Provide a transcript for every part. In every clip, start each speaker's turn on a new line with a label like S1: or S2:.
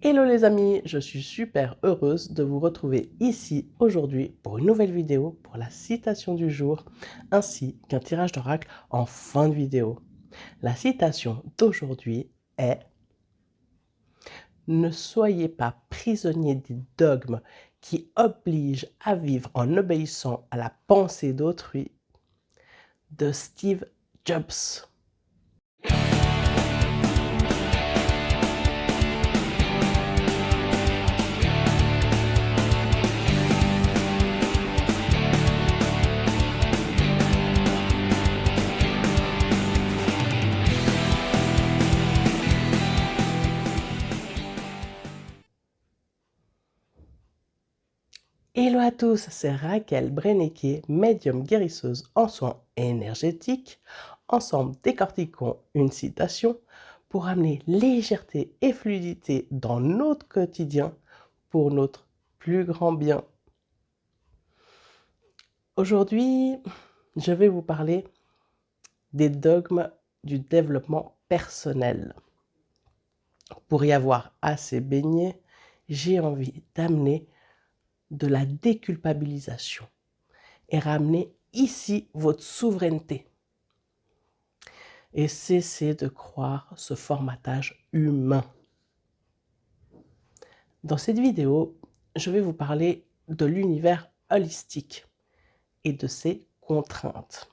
S1: Hello les amis, je suis super heureuse de vous retrouver ici aujourd'hui pour une nouvelle vidéo pour la citation du jour ainsi qu'un tirage d'oracle en fin de vidéo. La citation d'aujourd'hui est: ne soyez pas prisonniers des dogmes qui obligent à vivre en obéissant à la pensée d'autrui, de Steve Jobs. Hello à tous, c'est Raquel Breneke, médium guérisseuse en soins énergétiques. Ensemble, décortiquons une citation pour amener légèreté et fluidité dans notre quotidien pour notre plus grand bien. Aujourd'hui, je vais vous parler des dogmes du développement personnel. Pour y avoir assez baigné, j'ai envie d'amener de la déculpabilisation et ramener ici votre souveraineté. Et cessez de croire ce formatage humain. Dans cette vidéo, je vais vous parler de l'univers holistique et de ses contraintes.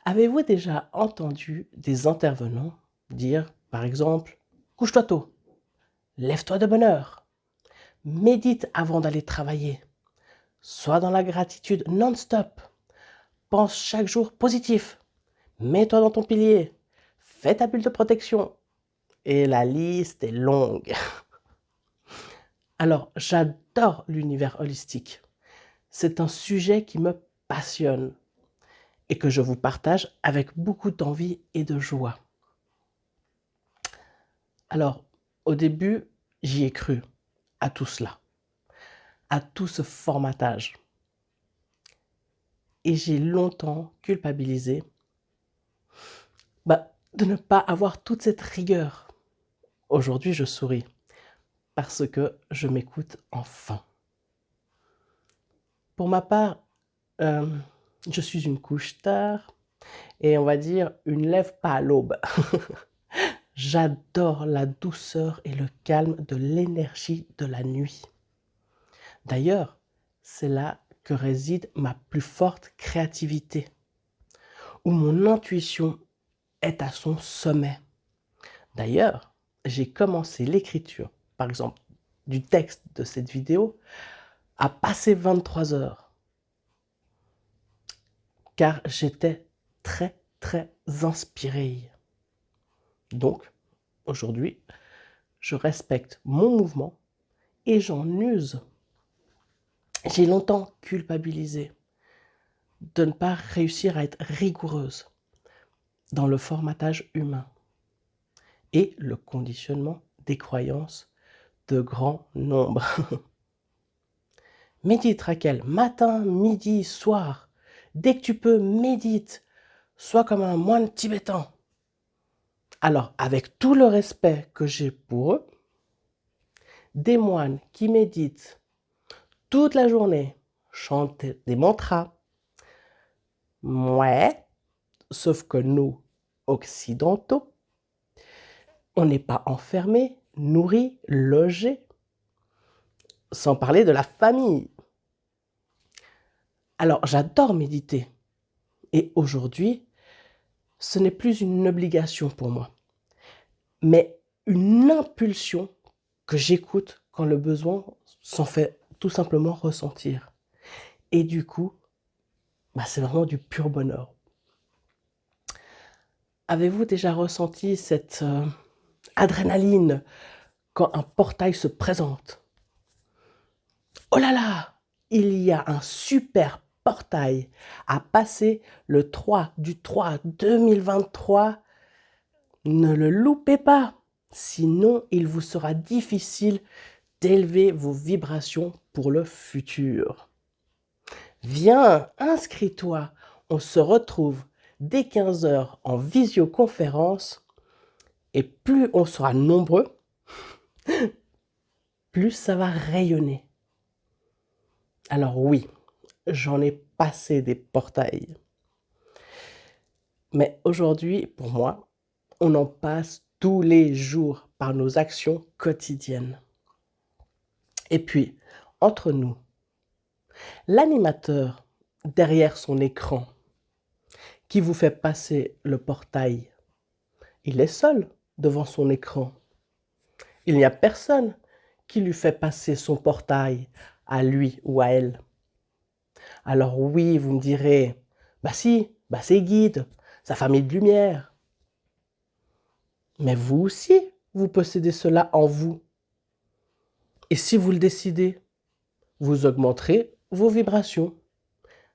S1: Avez-vous déjà entendu des intervenants dire, par exemple, couche-toi tôt, lève-toi de bonne heure, médite avant d'aller travailler, sois dans la gratitude non-stop, pense chaque jour positif, mets-toi dans ton pilier, fais ta bulle de protection. Et la liste est longue. Alors, j'adore l'univers holistique. C'est un sujet qui me passionne et que je vous partage avec beaucoup d'envie et de joie. Alors, au début, j'y ai cru à tout cela, à tout ce formatage. Et j'ai longtemps culpabilisé de ne pas avoir toute cette rigueur. Aujourd'hui, je souris parce que je m'écoute enfin. Pour ma part, je suis une couche tard et on va dire une lève pas à l'aube. J'adore la douceur et le calme de l'énergie de la nuit. D'ailleurs, c'est là que réside ma plus forte créativité, où mon intuition est à son sommet. D'ailleurs, j'ai commencé l'écriture, par exemple, du texte de cette vidéo, à passer 23 heures, car j'étais très inspiré. Donc, aujourd'hui, je respecte mon mouvement et j'en use. J'ai longtemps culpabilisé de ne pas réussir à être rigoureuse dans le formatage humain et le conditionnement des croyances de grand nombre. Médite, Raquel, matin, midi, soir. Dès que tu peux, médite. Sois comme un moine tibétain. Alors, avec tout le respect que j'ai pour eux, des moines qui méditent toute la journée, chantent des mantras, ouais, sauf que nous, occidentaux, on n'est pas enfermés, nourris, logés, sans parler de la famille. Alors, j'adore méditer. Et aujourd'hui, ce n'est plus une obligation pour moi, mais une impulsion que j'écoute quand le besoin s'en fait tout simplement ressentir. Et du coup, c'est vraiment du pur bonheur. Avez-vous déjà ressenti cette adrénaline quand un portail se présente? Oh là là, il y a un super portail à passer le 3 du 3 2023. Ne le loupez pas, sinon il vous sera difficile d'élever vos vibrations pour le futur. Viens, inscris-toi, on se retrouve dès 15 h en visioconférence et plus on sera nombreux, plus ça va rayonner. Alors oui, j'en ai passé des portails. Mais aujourd'hui, pour moi, on en passe tous les jours par nos actions quotidiennes. Et puis, entre nous, l'animateur derrière son écran qui vous fait passer le portail, il est seul devant son écran. Il n'y a personne qui lui fait passer son portail à lui ou à elle. Alors oui, vous me direz, bah si, bah c'est Guide, sa famille de lumière. Mais vous aussi, vous possédez cela en vous. Et si vous le décidez, vous augmenterez vos vibrations.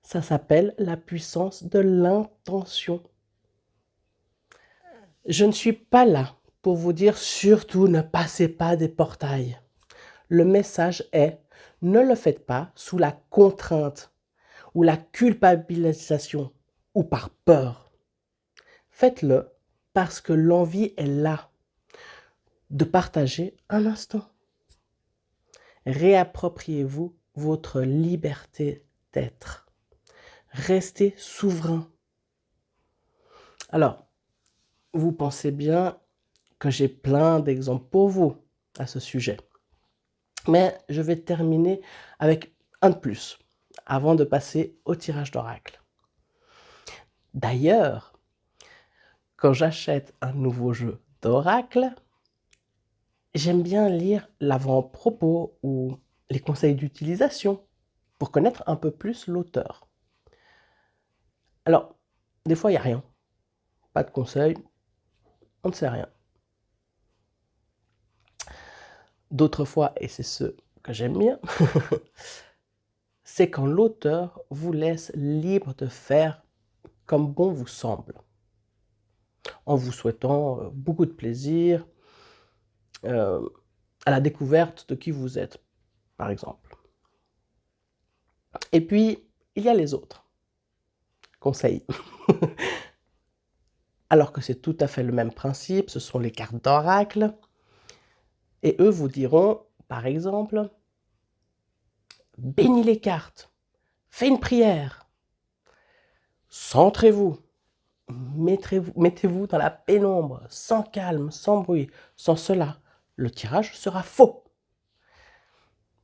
S1: Ça s'appelle la puissance de l'intention. Je ne suis pas là pour vous dire surtout ne passez pas des portails. Le message est ne le faites pas sous la contrainte ou la culpabilisation ou par peur. Faites-le parce que l'envie est là de partager un instant. Réappropriez-vous votre liberté d'être. Restez souverain. Alors, vous pensez bien que j'ai plein d'exemples pour vous à ce sujet. Mais je vais terminer avec un de plus avant de passer au tirage d'oracle. D'ailleurs, quand j'achète un nouveau jeu d'oracle, j'aime bien lire l'avant-propos ou les conseils d'utilisation pour connaître un peu plus l'auteur. Alors, des fois, il n'y a rien. Pas de conseils, on ne sait rien. D'autres fois, et c'est ce que j'aime bien, c'est quand l'auteur vous laisse libre de faire comme bon vous semble, en vous souhaitant beaucoup de plaisir à la découverte de qui vous êtes, par exemple. Et puis, il y a les autres conseils. Alors que c'est tout à fait le même principe, ce sont les cartes d'oracle. Et eux vous diront, par exemple, bénis les cartes, fais une prière, centrez-vous, mettez-vous dans la pénombre, sans calme, sans bruit. Sans cela, le tirage sera faux.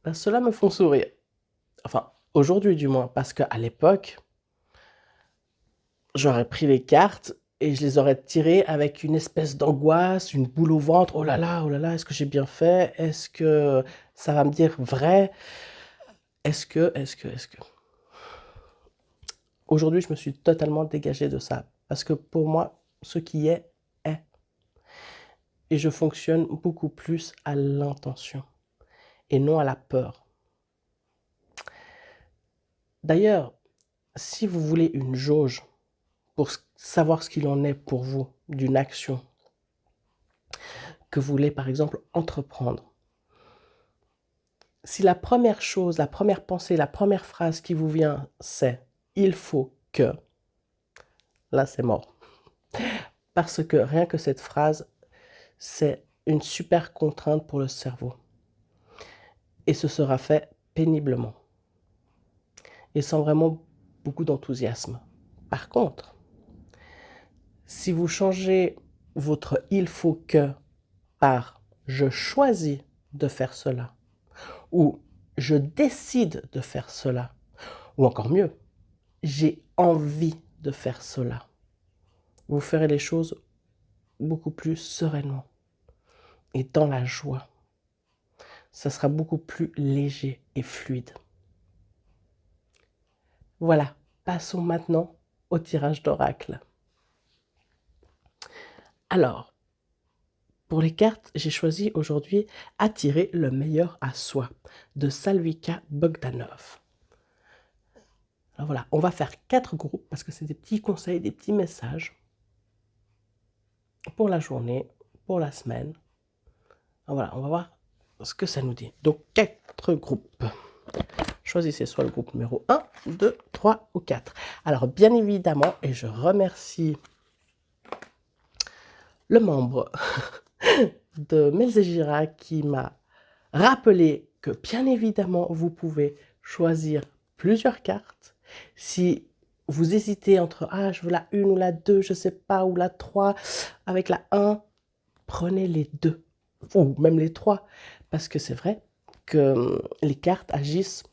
S1: Ben, cela me font sourire. Enfin, aujourd'hui du moins, parce qu'à l'époque, j'aurais pris les cartes et je les aurais tirées avec une espèce d'angoisse, une boule au ventre. Oh là là, est-ce que j'ai bien fait? Est-ce que ça va me dire vrai? Est-ce que... Aujourd'hui, je me suis totalement dégagé de ça. Parce que pour moi, ce qui est, est. Et je fonctionne beaucoup plus à l'intention et non à la peur. D'ailleurs, si vous voulez une jauge pour savoir ce qu'il en est pour vous d'une action que vous voulez par exemple entreprendre, si la première chose, la première pensée, la première phrase qui vous vient, c'est « il faut que », là c'est mort. Parce que rien que cette phrase, c'est une super contrainte pour le cerveau. Et ce sera fait péniblement. Et sans vraiment beaucoup d'enthousiasme. Par contre, si vous changez votre « il faut que » par « je choisis de faire cela » ou « je décide de faire cela » ou encore mieux, « j'ai envie de faire cela », vous ferez les choses beaucoup plus sereinement et dans la joie. Ça sera beaucoup plus léger et fluide. Voilà, passons maintenant au tirage d'oracle. Alors, pour les cartes, j'ai choisi aujourd'hui « Attirer le meilleur à soi » de Salvika Bogdanov. Alors voilà, on va faire 4 groupes parce que c'est des petits conseils, des petits messages pour la journée, pour la semaine. Alors voilà, on va voir ce que ça nous dit. Donc 4 groupes. Choisissez soit le groupe numéro 1, 2, 3 ou 4. Alors bien évidemment, et je remercie le membre de Melzegira qui m'a rappelé que, bien évidemment, vous pouvez choisir plusieurs cartes. Si vous hésitez entre « Ah, je veux la 1 ou la 2, je sais pas, ou la 3 avec la 1 », prenez les 2 ou même les 3 parce que c'est vrai que les cartes agissent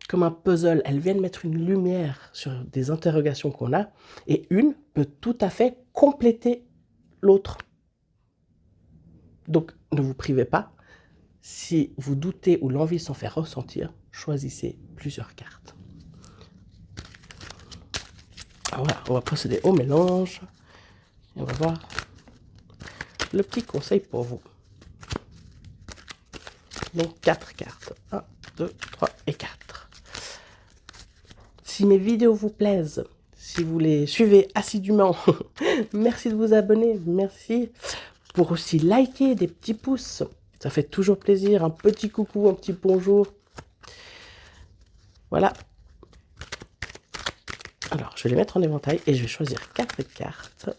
S1: comme un puzzle. Elles viennent mettre une lumière sur des interrogations qu'on a et une peut tout à fait compléter l'autre. Donc, ne vous privez pas. Si vous doutez ou l'envie s'en fait ressentir, choisissez plusieurs cartes. Alors voilà, on va procéder au mélange. Et on va voir le petit conseil pour vous. Donc 4 cartes. 1, 2, 3 et 4. Si mes vidéos vous plaisent, si vous les suivez assidûment, merci de vous abonner. Merci pour aussi liker, des petits pouces. Ça fait toujours plaisir. Un petit coucou, un petit bonjour. Voilà. Alors, je vais les mettre en éventail et je vais choisir 4 cartes.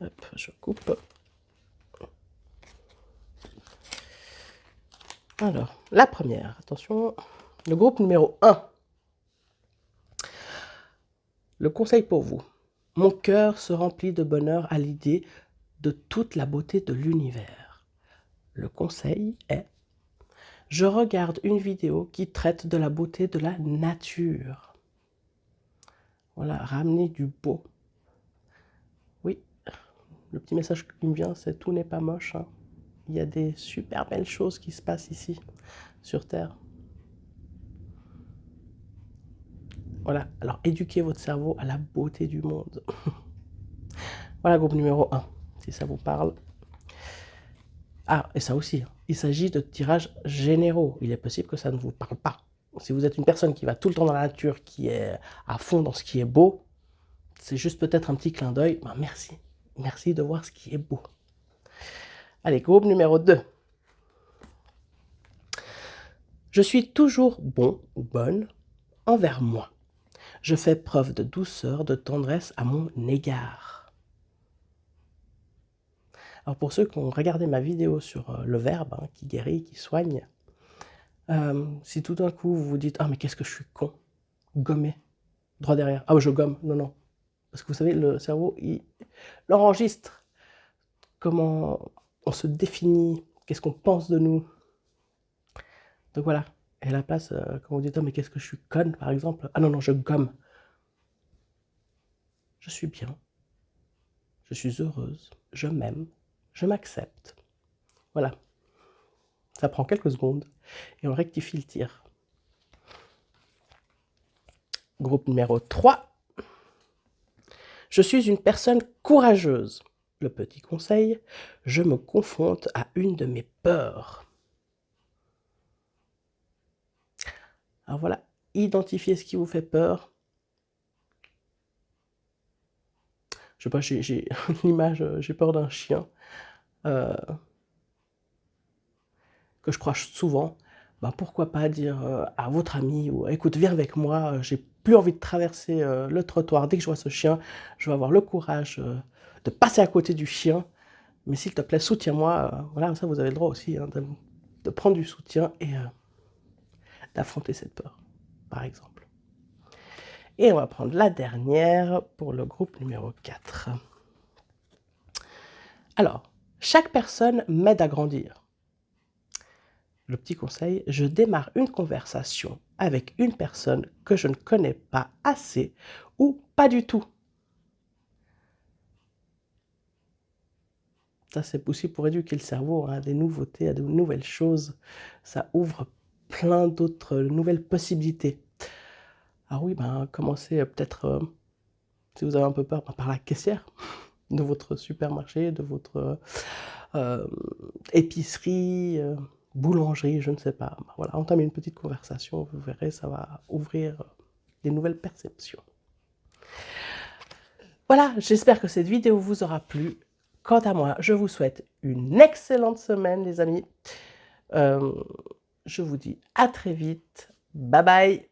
S1: Hop, je coupe. Alors, la première, attention, le groupe numéro 1. Le conseil pour vous. Mon cœur se remplit de bonheur à l'idée de toute la beauté de l'univers. Le conseil est: je regarde une vidéo qui traite de la beauté de la nature. Voilà, ramener du beau. Oui, le petit message qui me vient, c'est tout n'est pas moche, hein. Il y a des super belles choses qui se passent ici, sur Terre. Voilà, alors éduquez votre cerveau à la beauté du monde. Voilà, groupe numéro 1, si ça vous parle. Ah, et ça aussi, il s'agit de tirages généraux. Il est possible que ça ne vous parle pas. Si vous êtes une personne qui va tout le temps dans la nature, qui est à fond dans ce qui est beau, c'est juste peut-être un petit clin d'œil. Ben merci. Merci de voir ce qui est beau. Allez, groupe numéro 2. Je suis toujours bon ou bonne envers moi. Je fais preuve de douceur, de tendresse à mon égard. Alors pour ceux qui ont regardé ma vidéo sur le verbe hein, qui guérit, qui soigne, si tout d'un coup vous vous dites « Ah mais qu'est-ce que je suis con !» Gommez, droit derrière. Ah je gomme, non, non. Parce que vous savez, le cerveau, il enregistre comment on se définit, qu'est-ce qu'on pense de nous. Donc voilà. Et à la place, quand vous dites « Ah mais qu'est-ce que je suis conne !» par exemple. Ah non, non, je gomme. Je suis bien. Je suis heureuse. Je m'aime. Je m'accepte. Voilà. Ça prend quelques secondes et on rectifie le tir. Groupe numéro 3. Je suis une personne courageuse. Le petit conseil, je me confronte à une de mes peurs. Alors voilà, identifiez ce qui vous fait peur. Je sais pas, j'ai l'image, j'ai peur d'un chien que je croise souvent. Ben pourquoi pas dire à votre ami ou écoute, viens avec moi, j'ai plus envie de traverser le trottoir. Dès que je vois ce chien, je vais avoir le courage de passer à côté du chien. Mais s'il te plaît, soutiens-moi. Voilà, ça vous avez le droit aussi hein, de prendre du soutien et d'affronter cette peur, par exemple. Et on va prendre la dernière pour le groupe numéro 4. Alors, chaque personne m'aide à grandir. Le petit conseil, je démarre une conversation avec une personne que je ne connais pas assez ou pas du tout. Ça, c'est possible pour éduquer le cerveau à des nouveautés, à de nouvelles choses. Ça ouvre plein d'autres nouvelles possibilités. Ah oui, ben, commencez peut-être, si vous avez un peu peur, par la caissière de votre supermarché, de votre épicerie, boulangerie, je ne sais pas. Ben, voilà, entamez une petite conversation, vous verrez, ça va ouvrir des nouvelles perceptions. Voilà, j'espère que cette vidéo vous aura plu. Quant à moi, je vous souhaite une excellente semaine, les amis. Je vous dis à très vite. Bye bye.